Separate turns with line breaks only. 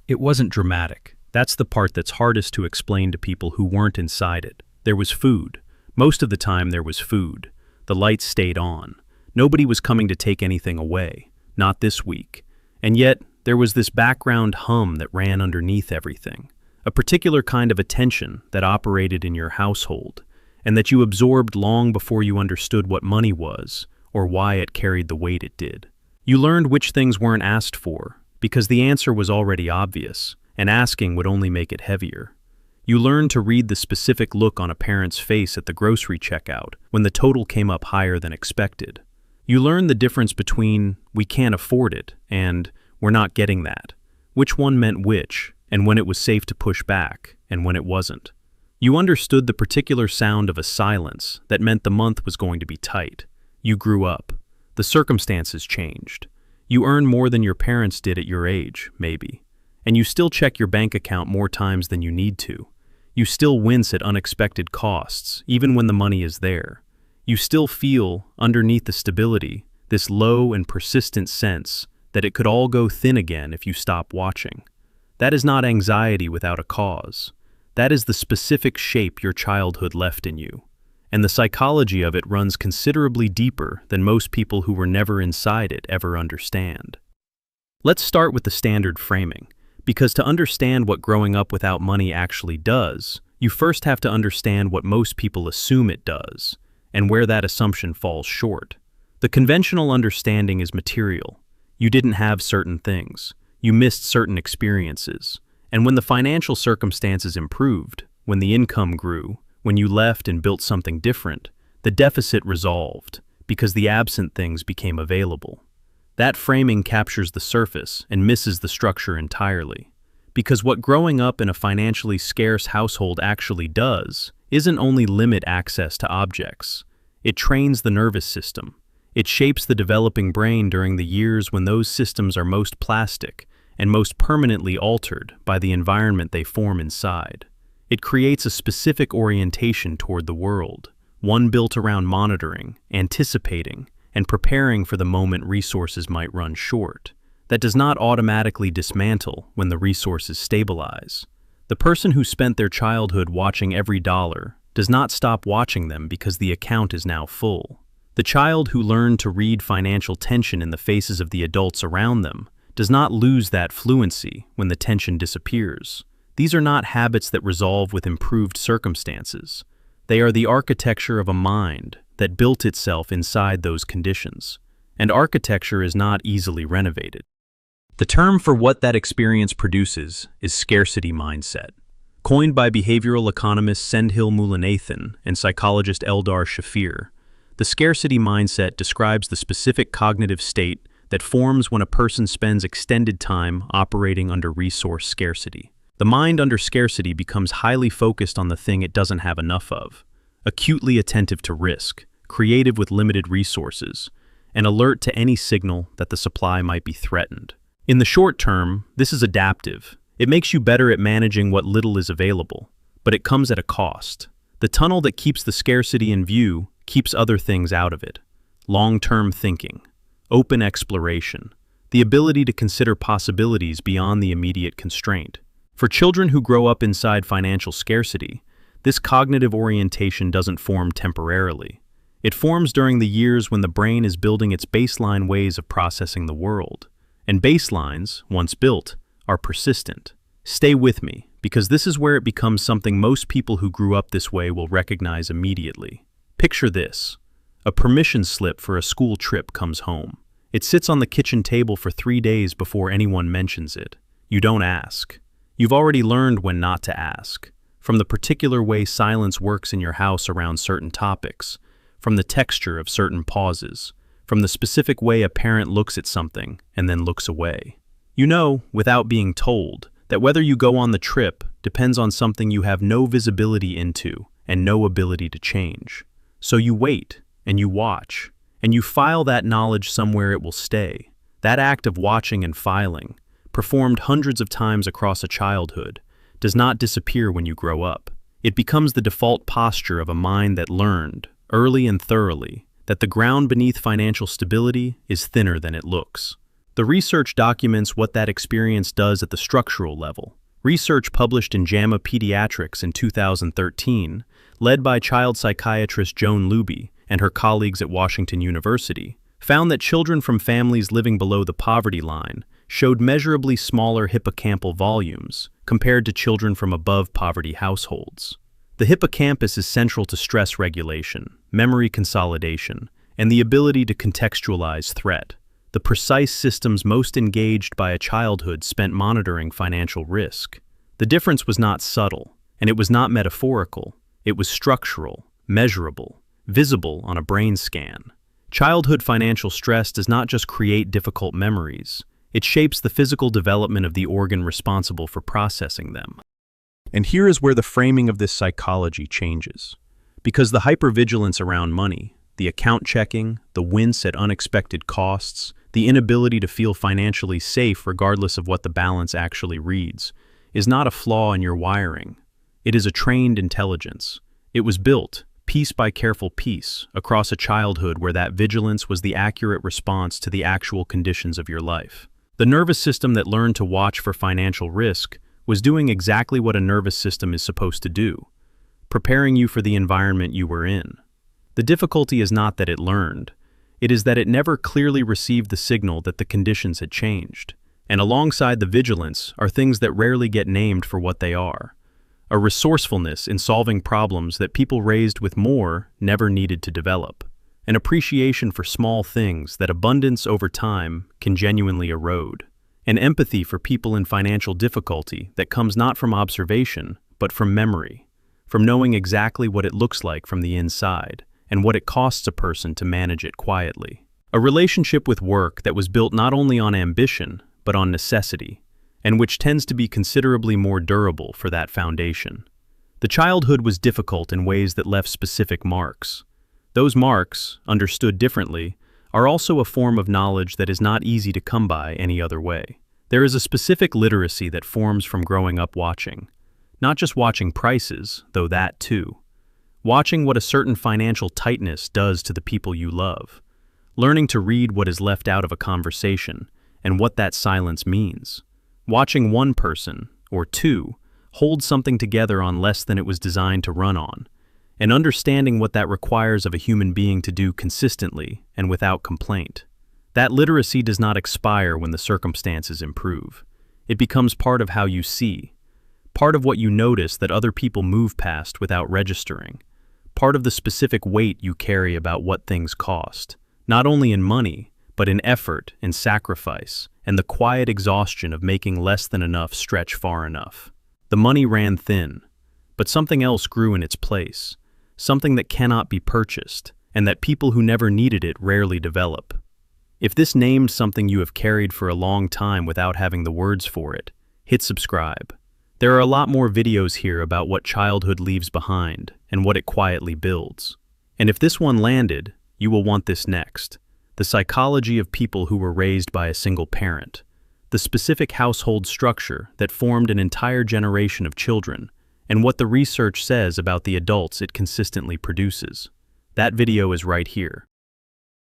It wasn't dramatic. That's the part that's hardest to explain to people who weren't inside it. There was food. Most of the time there was food. The lights stayed on. Nobody was coming to take anything away. Not this week. And yet, there was this background hum that ran underneath everything. A particular kind of attention that operated in your household, and that you absorbed long before you understood what money was, or why it carried the weight it did. You learned which things weren't asked for, because the answer was already obvious, and asking would only make it heavier. You learned to read the specific look on a parent's face at the grocery checkout when the total came up higher than expected. You learned the difference between, "we can't afford it," and "we're not getting that," which one meant which, and when it was safe to push back, and when it wasn't. You understood the particular sound of a silence that meant the month was going to be tight. You grew up. The circumstances changed. You earn more than your parents did at your age, maybe. And you still check your bank account more times than you need to. You still wince at unexpected costs, even when the money is there. You still feel, underneath the stability, this low and persistent sense that it could all go thin again if you stop watching. That is not anxiety without a cause. That is the specific shape your childhood left in you. And the psychology of it runs considerably deeper than most people who were never inside it ever understand. Let's start with the standard framing, because to understand what growing up without money actually does, you first have to understand what most people assume it does, and where that assumption falls short. The conventional understanding is material. You didn't have certain things. You missed certain experiences. And when the financial circumstances improved, when the income grew, when you left and built something different, the deficit resolved, because the absent things became available. That framing captures the surface and misses the structure entirely. Because what growing up in a financially scarce household actually does isn't only limit access to objects. It trains the nervous system. It shapes the developing brain during the years when those systems are most plastic and most permanently altered by the environment they form inside. It creates a specific orientation toward the world, one built around monitoring, anticipating, and preparing for the moment resources might run short, that does not automatically dismantle when the resources stabilize. The person who spent their childhood watching every dollar does not stop watching them because the account is now full. The child who learned to read financial tension in the faces of the adults around them does not lose that fluency when the tension disappears. These are not habits that resolve with improved circumstances. They are the architecture of a mind that built itself inside those conditions, and architecture is not easily renovated. The term for what that experience produces is scarcity mindset. Coined by behavioral economist Sendhil Mullainathan and psychologist Eldar Shafir, the scarcity mindset describes the specific cognitive state that forms when a person spends extended time operating under resource scarcity. The mind under scarcity becomes highly focused on the thing it doesn't have enough of, acutely attentive to risk, creative with limited resources, and alert to any signal that the supply might be threatened. In the short term, this is adaptive. It makes you better at managing what little is available, but it comes at a cost. The tunnel that keeps the scarcity in view keeps other things out of it. Long-term thinking, open exploration, the ability to consider possibilities beyond the immediate constraint. For children who grow up inside financial scarcity, this cognitive orientation doesn't form temporarily. It forms during the years when the brain is building its baseline ways of processing the world. And baselines, once built, are persistent. Stay with me, because this is where it becomes something most people who grew up this way will recognize immediately. Picture this. A permission slip for a school trip comes home. It sits on the kitchen table for 3 days before anyone mentions it. You don't ask. You've already learned when not to ask. From the particular way silence works in your house around certain topics, from the texture of certain pauses, from the specific way a parent looks at something and then looks away. You know, without being told, that whether you go on the trip depends on something you have no visibility into and no ability to change. So you wait, and you watch, and you file that knowledge somewhere it will stay. That act of watching and filing, performed hundreds of times across a childhood, does not disappear when you grow up. It becomes the default posture of a mind that learned, early and thoroughly, that the ground beneath financial stability is thinner than it looks. The research documents what that experience does at the structural level. Research published in JAMA Pediatrics in 2013, led by child psychiatrist Joan Luby and her colleagues at Washington University, found that children from families living below the poverty line showed measurably smaller hippocampal volumes compared to children from above poverty households. The hippocampus is central to stress regulation, memory consolidation, and the ability to contextualize threat, the precise systems most engaged by a childhood spent monitoring financial risk. The difference was not subtle, and it was not metaphorical. It was structural, measurable, visible on a brain scan. Childhood financial stress does not just create difficult memories, it shapes the physical development of the organ responsible for processing them. And here is where the framing of this psychology changes. Because the hypervigilance around money, the account checking, the wince at unexpected costs, the inability to feel financially safe regardless of what the balance actually reads, is not a flaw in your wiring. It is a trained intelligence. It was built, piece by careful piece, across a childhood where that vigilance was the accurate response to the actual conditions of your life. The nervous system that learned to watch for financial risk was doing exactly what a nervous system is supposed to do, preparing you for the environment you were in. The difficulty is not that it learned, it is that it never clearly received the signal that the conditions had changed. And alongside the vigilance are things that rarely get named for what they are. A resourcefulness in solving problems that people raised with more never needed to develop. An appreciation for small things that abundance over time can genuinely erode. An empathy for people in financial difficulty that comes not from observation, but from memory, from knowing exactly what it looks like from the inside, and what it costs a person to manage it quietly. A relationship with work that was built not only on ambition, but on necessity, and which tends to be considerably more durable for that foundation. The childhood was difficult in ways that left specific marks. Those marks, understood differently, are also a form of knowledge that is not easy to come by any other way. There is a specific literacy that forms from growing up watching. Not just watching prices, though that too. Watching what a certain financial tightness does to the people you love. Learning to read what is left out of a conversation and what that silence means. Watching one person, or two, hold something together on less than it was designed to run on, and understanding what that requires of a human being to do consistently and without complaint. That literacy does not expire when the circumstances improve. It becomes part of how you see, part of what you notice that other people move past without registering, part of the specific weight you carry about what things cost, not only in money, but in effort and sacrifice, and the quiet exhaustion of making less than enough stretch far enough. The money ran thin, but something else grew in its place, something that cannot be purchased, and that people who never needed it rarely develop. If this named something you have carried for a long time without having the words for it, hit subscribe. There are a lot more videos here about what childhood leaves behind and what it quietly builds. And if this one landed, you will want this next. The psychology of people who were raised by a single parent. The specific household structure that formed an entire generation of children, and what the research says about the adults it consistently produces. That video is right here.